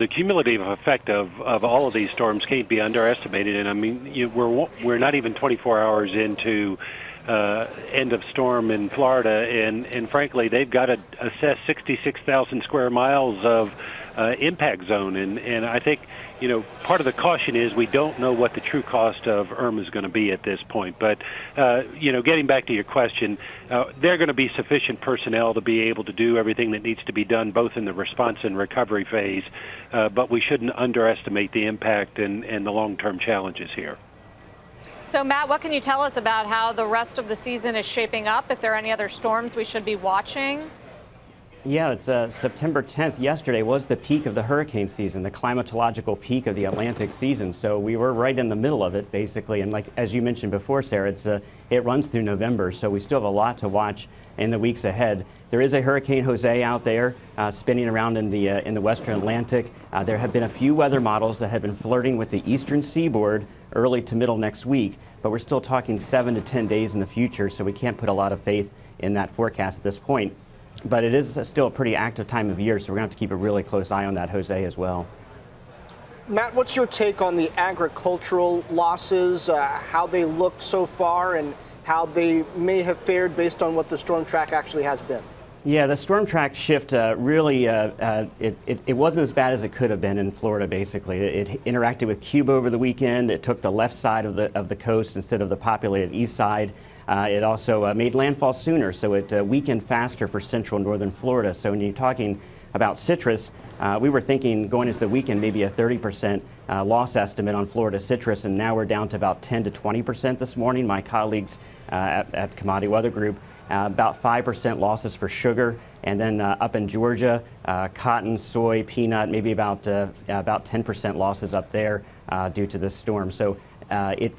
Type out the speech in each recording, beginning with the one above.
The cumulative effect of all of these storms can't be underestimated, and I mean we're not even 24 hours into end of storm in Florida, and frankly they've got to assess 66,000 square miles of impact zone, and I think part of the caution is we don't know what the true cost of Irma is going to be at this point. But getting back to your question, there are going to be sufficient personnel to be able to do everything that needs to be done, both in the response and recovery phase. But we shouldn't underestimate the impact and the long-term challenges here. So, Matt, what can you tell us about how the rest of the season is shaping up? If there are any other storms we should be watching? Yeah, it's September 10th. Yesterday was the peak of the hurricane season, the climatological peak of the Atlantic season. So we were right in the middle of it, basically. And like as you mentioned before, Sarah, it runs through November. So we still have a lot to watch in the weeks ahead. There is a Hurricane Jose out there spinning around in the western Atlantic. There have been a few weather models that have been flirting with the eastern seaboard early to middle next week, but we're still talking 7 to 10 days in the future. So we can't put a lot of faith in that forecast at this point. But it is still a pretty active time of year, so we're going to have to keep a really close eye on that Jose as well. Matt, what's your take on the agricultural losses, how they look so far, and how they may have fared based on what the storm track actually has been? Yeah, the storm track shift really, it wasn't as bad as it could have been in Florida, basically. It interacted with Cuba over the weekend. It took the left side of the coast instead of the populated east side. It also made landfall sooner, so it weakened faster for central and northern Florida. So when you're talking about citrus, we were thinking going into the weekend maybe a 30% loss estimate on Florida citrus, and now we're down to about 10 to 20% this morning. My colleagues at Commodity Weather Group, about 5% losses for sugar, and then up in Georgia, cotton, soy, peanut, maybe about 10% losses up there due to this storm. So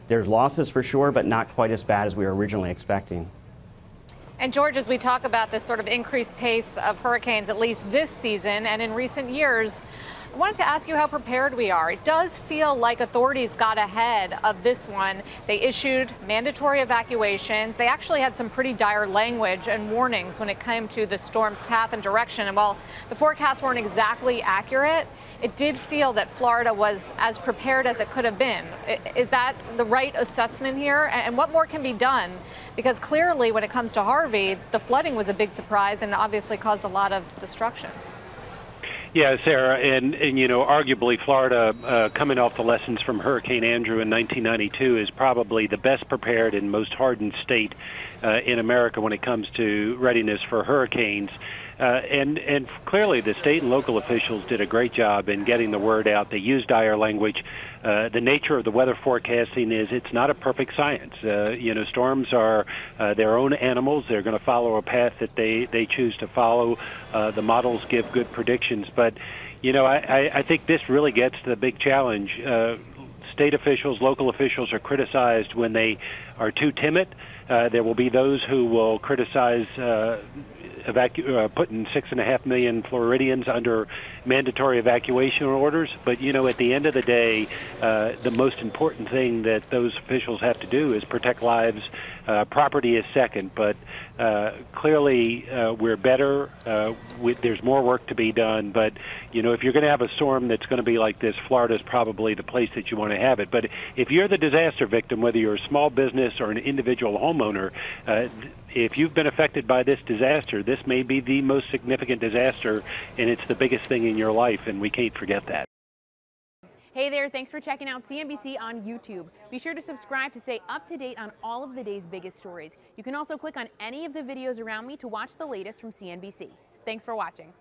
there's losses for sure, but not quite as bad as we were originally expecting. And George, as we talk about this sort of increased pace of hurricanes, at least this season and in recent years, I wanted to ask you how prepared we are. It does feel like authorities got ahead of this one. They issued mandatory evacuations. They actually had some pretty dire language and warnings when it came to the storm's path and direction. And while the forecasts weren't exactly accurate, it did feel that Florida was as prepared as it could have been. Is that the right assessment here? And what more can be done? Because clearly, when it comes to Harvey, the flooding was a big surprise and obviously caused a lot of destruction. Yeah, Sarah, and arguably Florida, coming off the lessons from Hurricane Andrew in 1992, is probably the best prepared and most hardened state in America when it comes to readiness for hurricanes. And clearly the state and local officials did a great job in getting the word out. They used dire language. The nature of the weather forecasting is it's not a perfect science. Storms are their own animals. They're going to follow a path that they choose to follow. The models give good predictions. But, I think this really gets to the big challenge. State officials, local officials are criticized when they are too timid. There will be those who will criticize putting 6.5 million Floridians under mandatory evacuation orders. But, at the end of the day, the most important thing that those officials have to do is protect lives. Property is second. But clearly, we're better. There's more work to be done. But, if you're going to have a storm that's going to be like this, Florida is probably the place that you want to have it. But if you're the disaster victim, whether you're a small business or an individual homeowner, if you've been affected by this disaster, this may be the most significant disaster, and it's the biggest thing in your life, and we can't forget that. Hey there, thanks for checking out CNBC on YouTube. Be sure to subscribe to stay up to date on all of the day's biggest stories. You can also click on any of the videos around me to watch the latest from CNBC. Thanks for watching.